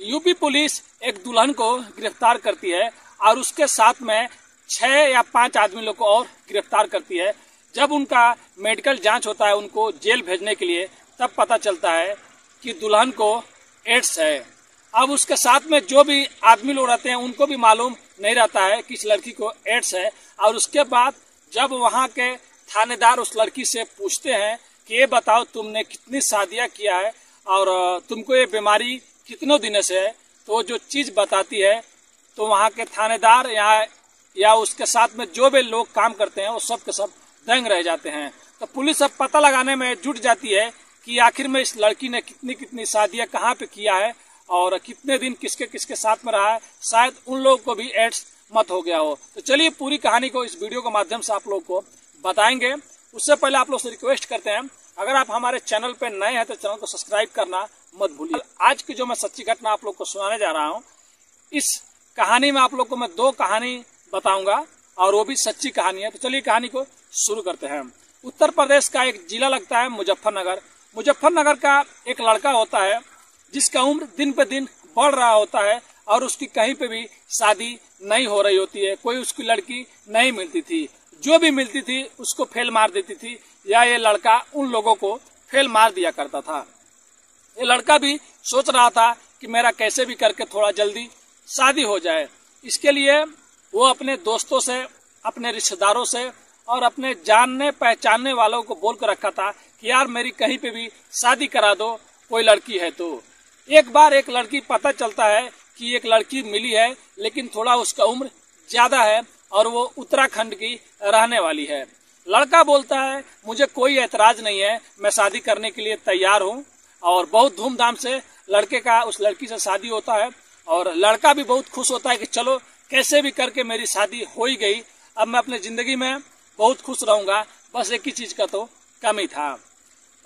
UP police एक दुल्हन को गिरफ्तार करती है और उसके साथ में 6 या 5 आदमी लोग को और गिरफ्तार करती है। जब उनका मेडिकल जांच होता है उनको जेल भेजने के लिए, तब पता चलता है कि दुल्हन को एड्स है। अब उसके साथ में जो भी आदमी लोग रहते हैं उनको भी मालूम नहीं रहता है कि इस लड़की को एड्स है। और उसके बाद जब वहाँ के थानेदार उस लड़की से पूछते हैं कि ये बताओ तुमने कितनी शादियाँ किया है और तुमको ये बीमारी कितनों दिनों से है, तो जो चीज बताती है तो वहाँ के थानेदार या उसके साथ में जो भी लोग काम करते हैं वो सब के सब दंग रह जाते हैं। तो पुलिस अब पता लगाने में जुट जाती है कि आखिर में इस लड़की ने कितनी शादियाँ कहाँ पे किया है और कितने दिन किसके किसके साथ में रहा है। शायद उन लोगों को भी एड्स मत हो गया हो। तो चलिए पूरी कहानी को इस वीडियो के माध्यम से आप लोग को बताएंगे। उससे पहले आप लोग से रिक्वेस्ट करते हैं, अगर आप हमारे चैनल पे नए हैं तो चैनल को सब्सक्राइब करना मत भूलिए। आज की जो मैं सच्ची घटना आप लोग को सुनाने जा रहा हूँ, इस कहानी में आप लोग को मैं 2 कहानी बताऊंगा और वो भी सच्ची कहानी है। तो चलिए कहानी को शुरू करते हैं। उत्तर प्रदेश का एक जिला लगता है मुजफ्फरनगर। मुजफ्फरनगर का एक लड़का होता है जिसका उम्र दिन पे दिन बढ़ रहा होता है और उसकी कहीं पे भी शादी नहीं हो रही होती है। कोई उसकी लड़की नहीं मिलती थी, जो भी मिलती थी उसको फेल मार देती थी या ये लड़का उन लोगों को फेल मार दिया करता था। ये लड़का भी सोच रहा था कि मेरा कैसे भी करके थोड़ा जल्दी शादी हो जाए। इसके लिए वो अपने दोस्तों से, अपने रिश्तेदारों से और अपने जानने पहचानने वालों को बोल कर रखा था कि यार मेरी कहीं पे भी शादी करा दो, कोई लड़की है तो। एक बार एक लड़की पता चलता है कि एक लड़की मिली है, लेकिन थोड़ा उसका उम्र ज्यादा है और वो उत्तराखंड की रहने वाली है। लड़का बोलता है मुझे कोई ऐतराज नहीं है, मैं शादी करने के लिए तैयार हूँ। और बहुत धूमधाम से लड़के का उस लड़की से शादी होता है और लड़का भी बहुत खुश होता है कि चलो कैसे भी करके मेरी शादी हो ही गई, अब मैं अपने जिंदगी में बहुत खुश रहूंगा। बस एक ही चीज का तो कमी था।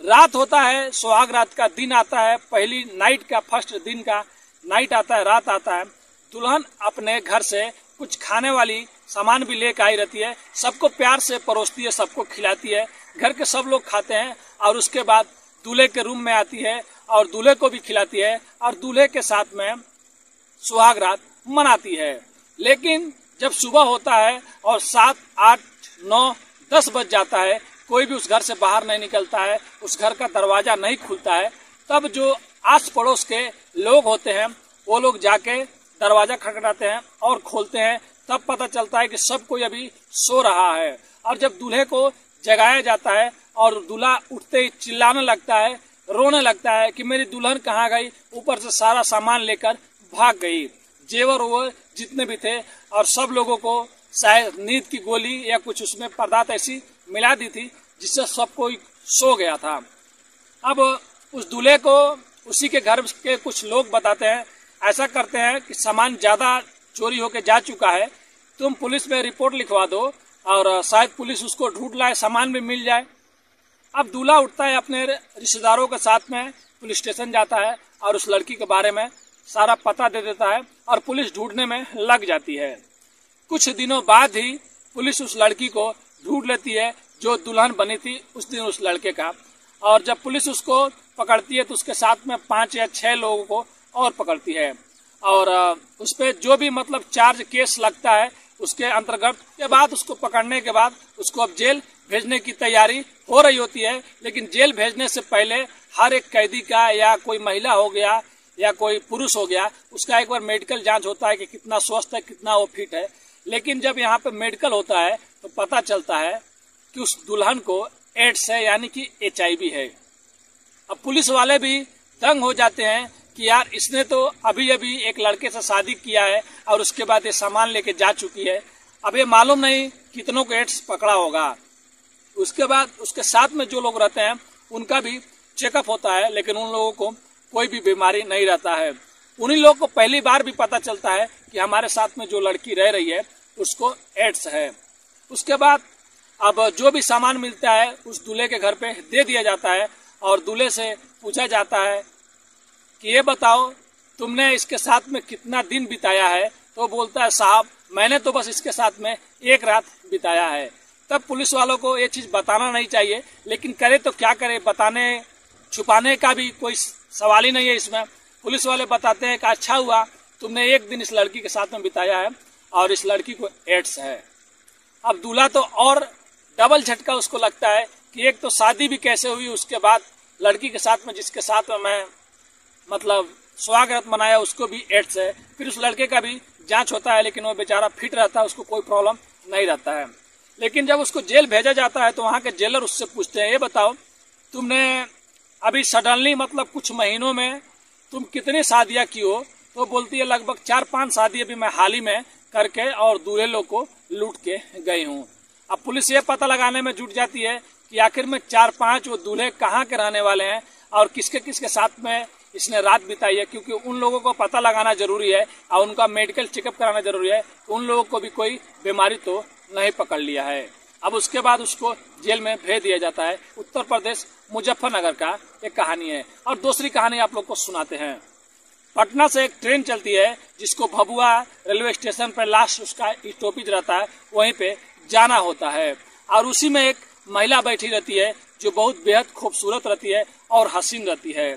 रात होता है, सुहाग रात का दिन आता है, पहली नाइट का, फर्स्ट दिन का नाइट आता है, रात आता है। दुल्हन अपने घर से कुछ खाने वाली सामान भी लेकर आई रहती है, सबको प्यार से परोसती है, सबको खिलाती है, घर के सब लोग खाते हैं और उसके बाद दूल्हे के रूम में आती है और दूल्हे को भी खिलाती है और दूल्हे के साथ में सुहाग रात मनाती है। लेकिन जब सुबह होता है और 7, 8, 9, 10 बज जाता है, कोई भी उस घर से बाहर नहीं निकलता है, उस घर का दरवाजा नहीं खुलता है, तब जो आस पड़ोस के लोग होते हैं वो लोग जाके दरवाजा खटखटाते हैं और खोलते हैं। तब पता चलता है कि सब कोई अभी सो रहा है। और जब दूल्हे को जगाया जाता है और दूल्हा उठते ही चिल्लाने लगता है, रोने लगता है कि मेरी दुल्हन कहाँ गई, ऊपर से सारा सामान लेकर भाग गई, जेवर वो जितने भी थे, और सब लोगों को शायद नींद की गोली या कुछ उसमें पदार्थ ऐसी मिला दी थी जिससे सब कोई सो गया था। अब उस दूल्हे को उसी के घर के कुछ लोग बताते हैं, ऐसा करते हैं कि सामान ज्यादा चोरी होके जा चुका है, तुम पुलिस में रिपोर्ट लिखवा दो और शायद पुलिस उसको ढूंढ लाए, सामान भी मिल जाए। अब दूल्हा उठता है, अपने रिश्तेदारों के साथ में पुलिस स्टेशन जाता है और उस लड़की के बारे में सारा पता दे देता है और पुलिस ढूंढने में लग जाती है। कुछ दिनों बाद ही पुलिस उस लड़की को ढूंढ लेती है जो दुल्हन बनी थी उस दिन उस लड़के का। और जब पुलिस उसको पकड़ती है तो उसके साथ में 5 या 6 लोगों को और पकड़ती है और उस पर जो भी मतलब चार्ज केस लगता है उसके अंतर्गत के बाद उसको पकड़ने के बाद उसको अब जेल भेजने की तैयारी हो रही होती है। लेकिन जेल भेजने से पहले हर एक कैदी का, या कोई महिला हो गया या कोई पुरुष हो गया, उसका एक बार मेडिकल जांच होता है कि कितना स्वस्थ है, कितना वो फिट है। लेकिन जब यहाँ पे मेडिकल होता है तो पता चलता है कि उस दुल्हन को एड्स है, यानी कि HIV है। अब पुलिस वाले भी दंग हो जाते हैं कि यार इसने तो अभी अभी एक लड़के से शादी किया है और उसके बाद ये सामान लेके जा चुकी है, अब ये मालूम नहीं कितनों को एड्स पकड़ा होगा। उसके बाद उसके साथ में जो लोग रहते हैं उनका भी चेकअप होता है, लेकिन उन लोगों को कोई भी बीमारी नहीं रहता है। उन्हीं लोगों को पहली बार भी पता चलता है कि हमारे साथ में जो लड़की रह रही है उसको एड्स है। उसके बाद अब जो भी सामान मिलता है उस दूल्हे के घर पे दे दिया जाता है और दूल्हे से पूछा जाता है कि ये बताओ तुमने इसके साथ में कितना दिन बिताया है। तो बोलता है साहब मैंने तो बस इसके साथ में 1 रात बिताया है। तब पुलिस वालों को ये चीज बताना नहीं चाहिए, लेकिन करे तो क्या करे, बताने छुपाने का भी कोई सवाल ही नहीं है इसमें। पुलिस वाले बताते हैं कि अच्छा हुआ तुमने एक दिन इस लड़की के साथ में बिताया है और इस लड़की को एड्स है। अब दूल्हा तो और डबल झटका उसको लगता है कि एक तो शादी भी कैसे हुई, उसके बाद लड़की के साथ में जिसके साथ में मैं मतलब स्वागत मनाया उसको भी एड्स है। फिर उस लड़के का भी जांच होता है लेकिन वो बेचारा फिट रहता है, उसको कोई प्रॉब्लम नहीं रहता है। लेकिन जब उसको जेल भेजा जाता है तो वहाँ के जेलर उससे पूछते हैं, ये बताओ तुमने अभी सडनली मतलब कुछ महीनों में तुम कितनी शादियाँ की हो? तो बोलती है लगभग 4-5 शादी अभी मैं हाल ही में करके और दूल्हे लोग को लूट के गई हूँ। अब पुलिस ये पता लगाने में जुट जाती है कि आखिर में 4-5 वो दूल्हे कहाँ के रहने वाले हैं और किसके किसके साथ में इसने रात बिताई है, क्योंकि उन लोगों को पता लगाना जरूरी है और उनका मेडिकल चेकअप कराना जरूरी है कि उन लोगों को भी कोई बीमारी तो नहीं पकड़ लिया है। अब उसके बाद उसको जेल में भेज दिया जाता है। उत्तर प्रदेश मुजफ्फरनगर का एक कहानी है। और दूसरी कहानी आप लोग को सुनाते हैं। पटना से एक ट्रेन चलती है जिसको भभुआ रेलवे स्टेशन पर लास्ट उसका स्टॉपेज रहता है, वहीं पे जाना होता है। और उसी में एक महिला बैठी रहती है जो बहुत बेहद खूबसूरत रहती है और हसीन रहती है।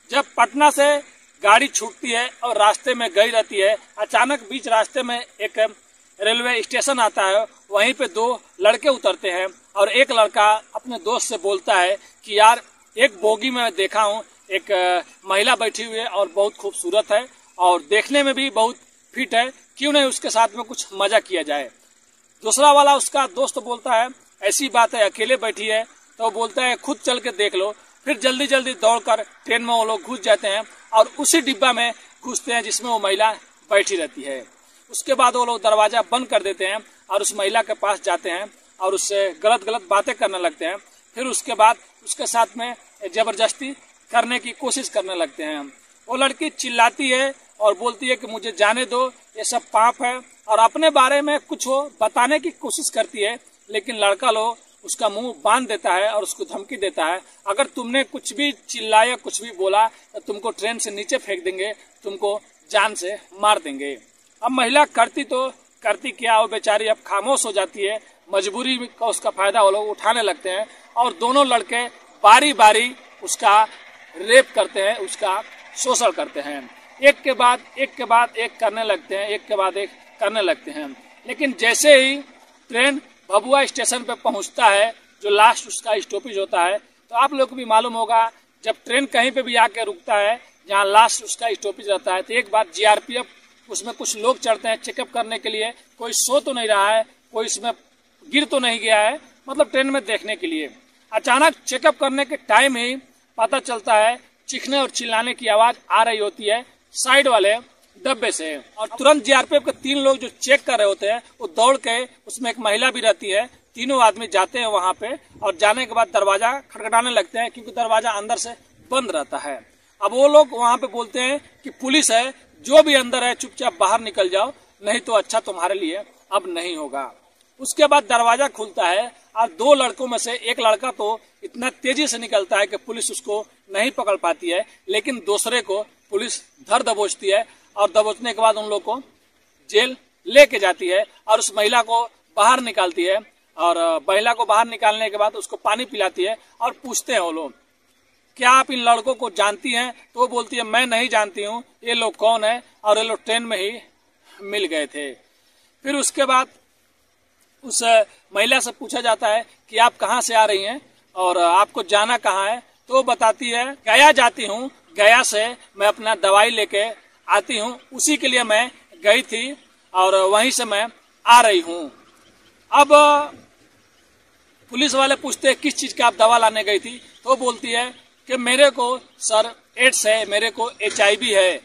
जब पटना से गाड़ी छूटती है और रास्ते में गई रहती है, अचानक बीच रास्ते में एक रेलवे स्टेशन आता है। वहीं पे 2 लड़के उतरते हैं और एक लड़का अपने दोस्त से बोलता है कि यार एक बोगी में देखा हूँ एक महिला बैठी हुई है और बहुत खूबसूरत है और देखने में भी बहुत फिट है, क्यों नहीं उसके साथ में कुछ मजा किया जाए। दूसरा वाला उसका दोस्त बोलता है ऐसी बात है अकेले बैठी है, तो बोलता है खुद चल के देख लो। फिर जल्दी जल्दी दौड़कर ट्रेन में वो लोग घुस जाते हैं और उसी डिब्बा में घुसते हैं जिसमें वो महिला बैठी रहती है। उसके बाद वो लोग दरवाजा बंद कर देते हैं और उस महिला के पास जाते हैं और उससे गलत गलत बातें करने लगते हैं। फिर उसके बाद उसके साथ में जबरदस्ती करने की कोशिश करने लगते हैं। वो लड़की चिल्लाती है और बोलती है कि मुझे जाने दो, ये सब पाप है, और अपने बारे में कुछ वो बताने की कोशिश करती है। लेकिन लड़का लोग उसका मुंह बांध देता है और उसको धमकी देता है, अगर तुमने कुछ भी चिल्लाया कुछ भी बोला तो तुमको ट्रेन से नीचे फेंक देंगे, तुमको जान से मार देंगे। अब महिला करती तो करती क्या, वो बेचारी अब खामोश हो जाती है। मजबूरी का उसका फायदा वो लोग उठाने लगते हैं और दोनों लड़के बारी बारी उसका रेप करते हैं, उसका शोषण करते हैं। एक के बाद एक करने लगते हैं, एक के बाद एक करने लगते हैं। लेकिन जैसे ही ट्रेन भभुआ स्टेशन पे पहुंचता है, जो लास्ट उसका स्टॉपेज होता है, तो आप लोग को भी मालूम होगा जब ट्रेन कहीं पे भी आके रुकता है जहाँ लास्ट उसका स्टॉपेज रहता है, तो एक बार जीआरपीएफ उसमें कुछ लोग चढ़ते हैं चेकअप करने के लिए, कोई सो तो नहीं रहा है, कोई इसमें गिर तो नहीं गया है, मतलब ट्रेन में देखने के लिए। अचानक चेकअप करने के टाइम ही पता चलता है चीखने और चिल्लाने की आवाज आ रही होती है साइड वाले डब्बे से, और तुरंत जीआरपीएफ के 3 लोग जो चेक कर रहे होते हैं वो दौड़ के, उसमें एक महिला भी रहती है, तीनों आदमी जाते हैं वहां पे और जाने के बाद दरवाजा खटखटाने लगते हैं क्योंकि दरवाजा अंदर से बंद रहता है। अब वो लोग वहां पे बोलते हैं कि पुलिस है, जो भी अंदर है चुपचाप बाहर निकल जाओ, नहीं तो अच्छा तुम्हारे लिए अब नहीं होगा। उसके बाद दरवाजा खुलता है और 2 लड़कों में से एक लड़का तो इतना तेजी से निकलता है कि पुलिस उसको नहीं पकड़ पाती है, लेकिन दूसरे को पुलिस धर दबोचती है और दबोचने के बाद उन लोग को जेल लेके जाती है और उस महिला को बाहर निकालती है। और महिला को बाहर निकालने के बाद उसको पानी पिलाती है और पूछते हैं वो लोग, क्या आप इन लड़कों को जानती हैं? तो वो बोलती है मैं नहीं जानती हूँ, ये लोग कौन है, और ये लोग ट्रेन में ही मिल गए थे। फिर उसके बाद उस महिला से पूछा जाता है कि आप कहाँ से आ रही हैं और आपको जाना कहाँ है? तो वो बताती है गया जाती हूँ, गया से मैं अपना दवाई लेके आती हूँ, उसी के लिए मैं गई थी और वहीं से मैं आ रही हूँ। अब पुलिस वाले पूछते हैं किस चीज का आप दवा लाने गई थी? तो बोलती है कि मेरे को सर एड्स है, मेरे को HIV है।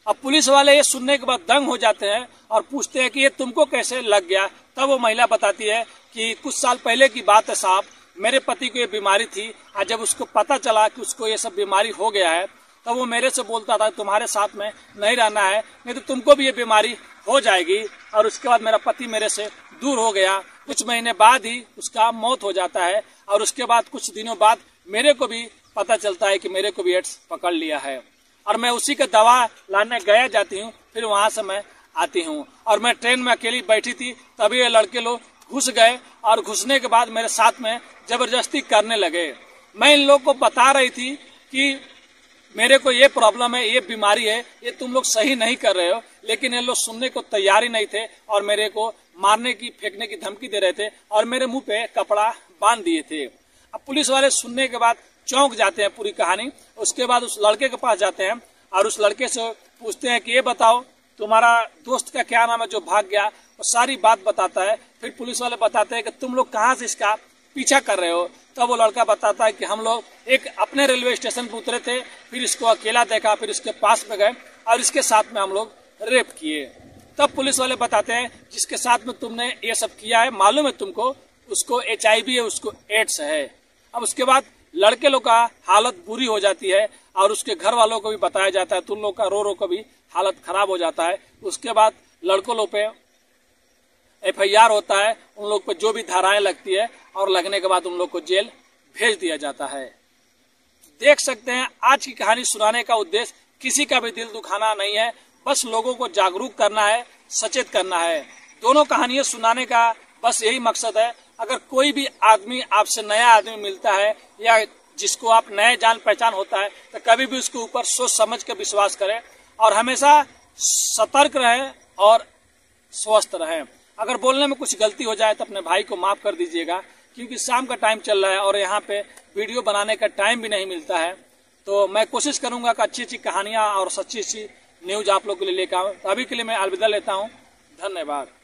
अब पुलिस वाले ये सुनने के बाद दंग हो जाते हैं और पूछते हैं कि ये तुमको कैसे लग गया? तब वो महिला बताती है कि कुछ साल पहले की बात है साहब, मेरे पति को ये बीमारी थी, आज जब उसको पता चला कि उसको ये सब बीमारी हो गया है तो वो मेरे से बोलता था तुम्हारे साथ में नहीं रहना है, नहीं तो तुमको भी ये बीमारी हो जाएगी। और उसके बाद मेरा पति मेरे से दूर हो गया, कुछ महीने बाद ही उसका मौत हो जाता है और उसके बाद कुछ दिनों बाद मेरे को भी पता चलता है कि मेरे को भी एड्स पकड़ लिया है और मैं उसी का दवा लाने गया जाती हूँ, फिर वहां से मैं आती हूँ। और मैं ट्रेन में अकेली बैठी थी, तभी ये लड़के लोग घुस गए और घुसने के बाद मेरे साथ में जबरदस्ती करने लगे। मैं इन लोग को बता रही थी कि मेरे को ये प्रॉब्लम है, ये बीमारी है, ये तुम लोग सही नहीं कर रहे हो। लेकिन ये लोग सुनने को तैयार ही नहीं थे और मेरे को मारने की, फेंकने की धमकी दे रहे थे और मेरे मुंह पे कपड़ा बांध दिए थे। अब पुलिस वाले सुनने के बाद चौंक जाते हैं पूरी कहानी। उसके बाद उस लड़के के पास जाते हैं और उस लड़के से पूछते हैं कि ये बताओ तुम्हारा दोस्त का क्या नाम है जो भाग गया। वो सारी बात बताता है। फिर पुलिस वाले बताते हैं कि तुम लोग कहाँ से इसका पीछा कर रहे हो। तब वो लड़का बताता है कि हम लोग एक अपने रेलवे स्टेशन पर उतरे थे, फिर इसको अकेला देखा, फिर इसके पास में गए और इसके साथ में हम लोग रेप किए। तब पुलिस वाले बताते हैं जिसके साथ में तुमने ये सब किया है मालूम है तुमको, उसको HIV है, उसको एड्स है। अब उसके बाद लड़के लोग का हालत बुरी हो जाती है और उसके घर वालों को भी बताया जाता है। तुम लोग का रो रो को भी हालत खराब हो जाता है। उसके बाद लड़कों लोग पे FIR होता है, उन लोग पे जो भी धाराएं लगती है और लगने के बाद उन लोग को जेल भेज दिया जाता है। देख सकते हैं आज की कहानी सुनाने का उद्देश्य किसी का भी दिल दुखाना नहीं है, बस लोगों को जागरूक करना है, सचेत करना है। दोनों कहानियां सुनाने का बस यही मकसद है। अगर कोई भी आदमी आपसे नया आदमी मिलता है या जिसको आप नए जान पहचान होता है तो कभी भी उसके ऊपर सोच समझ के विश्वास करें और हमेशा सतर्क रहें और स्वस्थ रहें। अगर बोलने में कुछ गलती हो जाए तो अपने भाई को माफ कर दीजिएगा, क्योंकि शाम का टाइम चल रहा है और यहाँ पे वीडियो बनाने का टाइम भी नहीं मिलता है। तो मैं कोशिश करूंगा कि अच्छी अच्छी कहानियां और सच्ची न्यूज आप लोग के लिए लेकर आऊं। तो अभी के लिए मैं अलविदा लेता हूं। धन्यवाद।